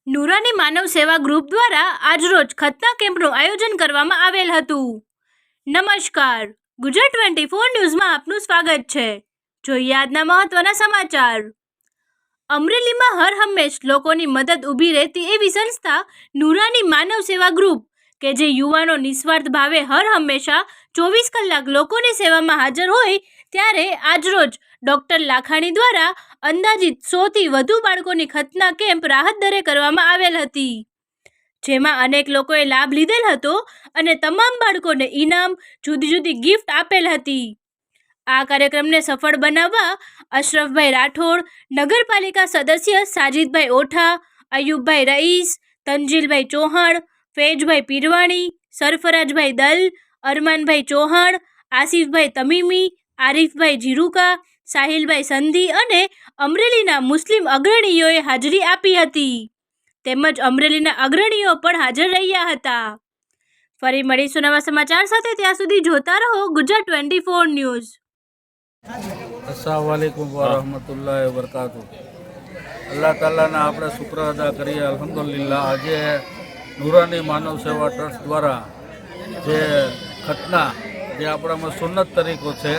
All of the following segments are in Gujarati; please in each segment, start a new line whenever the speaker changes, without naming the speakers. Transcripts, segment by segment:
નુરાની માનવ સેવા ગ્રુપ દ્વારા આજરોજ ખતના કેમ્પનું આયોજન કરવામાં આવેલ હતું। નમસ્કાર, ગુજરાત 24 ન્યૂઝમાં આપનું સ્વાગત છે। જોઈએ આજના મહત્વના સમાચાર। અમરેલીમાં હર હંમેશ લોકોની મદદ ઊભી રહેતી એવી સંસ્થા નુરાની માનવ સેવા ગ્રુપ કે જે યુવાનો નિસ્વાર્થ ભાવે હર હંમેશા 24 કલાક લોકોની સેવામાં હાજર હોય, ત્યારે આજરોજ ડૉક્ટર લાખાણી દ્વારા અંદાજિત 100થી વધુ બાળકોની ખતના કેમ્પ રાહત દરે કરવામાં આવેલ હતી, જેમાં અનેક લોકોએ લાભ લીધેલ હતો અને તમામ બાળકોને ઇનામ, જુદી જુદી ગિફ્ટ આપેલ હતી। આ કાર્યક્રમને સફળ બનાવવા અશરફભાઈ રાઠોડ, નગરપાલિકા સદસ્ય સાજીદભાઈ ઓઠા, અયુબભાઈ રઈસ, તંજીલભાઈ ચૌહાણ, ફૈજભાઈ પીરવાણી, સરફરાજભાઈ દલ, અરમાનભાઈ ચૌહાણ, આસિફભાઈ તમીમી, આરિફભાઈ જીરુકા, સાહિલભાઈ સંધી અને અમરેલીના મુસ્લિમ અગ્રણીઓએ હાજરી આપી હતી, તેમજ અમરેલીના અગ્રણીઓ પણ હાજર રહ્યા હતા। ફરી મળીશું નવા સમાચાર સાથે, ત્યાં સુધી જોતા રહો ગુજરાત 24 ન્યૂઝ।
अस्सलाम वालेकुम वरहमतुल्लाहि वबरकातुह। अल्लाह तालाना આપણે શુક્ર અદા કરીએ અલ્હમ્દુલિલ્લાહ। આજે નુરાની માનવ સેવા ટ્રસ્ટ દ્વારા જે ખતના જે આપણામાં સુન્નત તરીકો છે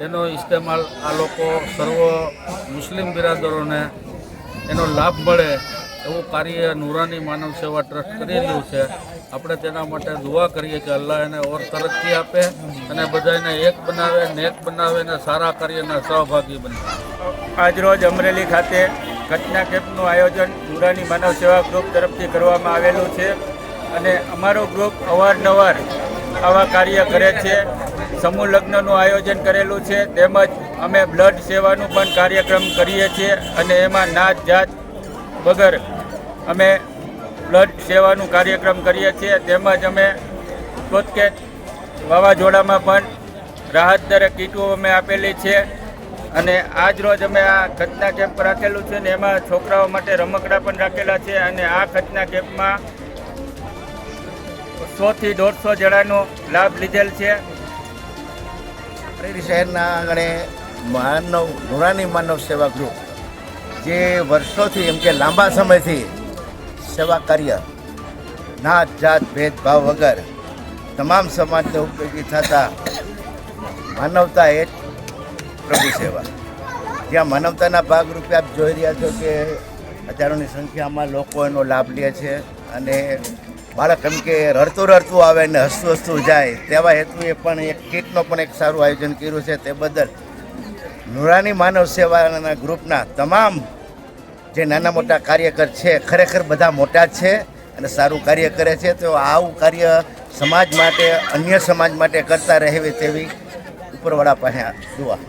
એનો ઇસ્તેમાલ આ લોકો સર્વ મુસ્લિમ બિરાદરોને એનો લાભ મળે એવું કાર્ય નુરાની માનવ સેવા ટ્રસ્ટ કરી રહ્યું છે। આપણે તેના માટે દુઆ કરીએ કે અલ્લાહ એને ઓર તરક્કી આપે અને બધાને એક બનાવે, નેક બનાવે અને સારા કાર્યના સહભાગી બને।
આજરોજ અમરેલી ખાતે ઘટના કેમ્પનું આયોજન નુરાની માનવ સેવા ગ્રુપ તરફથી કરવામાં આવેલું છે અને અમારો ગ્રુપ અવારનવાર આવા કાર્ય કરે છે। સમૂહ લગ્નનું આયોજન કરેલું છે, તેમજ અમે બ્લડ સેવાનું પણ કાર્યક્રમ કરીએ છીએ અને એમાં નાત જાત વગર અમે બ્લડ સેવાનું કાર્યક્રમ કરીએ છીએ। તેમજ અમે કોતકેટ વાવાઝોડામાં પણ રાહત દરે કીટો અમે આપેલી છે અને આજ રોજ અમે આ ખતના કેમ્પ રાખેલું છે ને એમાં છોકરાઓ માટે રમકડા પણ રાખેલા છે અને આ ખતના કેમ્પમાં 100થી 150 જણાનો લાભ લીધેલ છે।
અમરેલી શહેરના આંગણે નુરાની માનવ સેવા ગ્રુપ જે વર્ષોથી એમ કે લાંબા સમયથી સેવા કાર્ય નાત જાત ભેદભાવ વગર તમામ સમાજને ઉપયોગી થતા માનવતા એ જ પ્રભુ સેવા, જ્યાં માનવતાના ભાગરૂપે આપ જોઈ રહ્યા છો કે હજારોની સંખ્યામાં લોકો એનો લાભ લે છે અને બાળક એમ કે રડતું આવે ને હસતું જાય તેવા હેતુએ પણ એક કીટનો પણ એક સારું આયોજન કર્યું છે। તે બદલ નુરાની માનવ સેવાના ગ્રુપના તમામ જે નાના મોટા કાર્યકર છે, ખરેખર બધા મોટા જ છે અને સારું કાર્ય કરે છે, તો આવું કાર્ય સમાજ માટે, અન્ય સમાજ માટે કરતા રહેવી તેવી ઉપરવાળા પાસે દુઆ।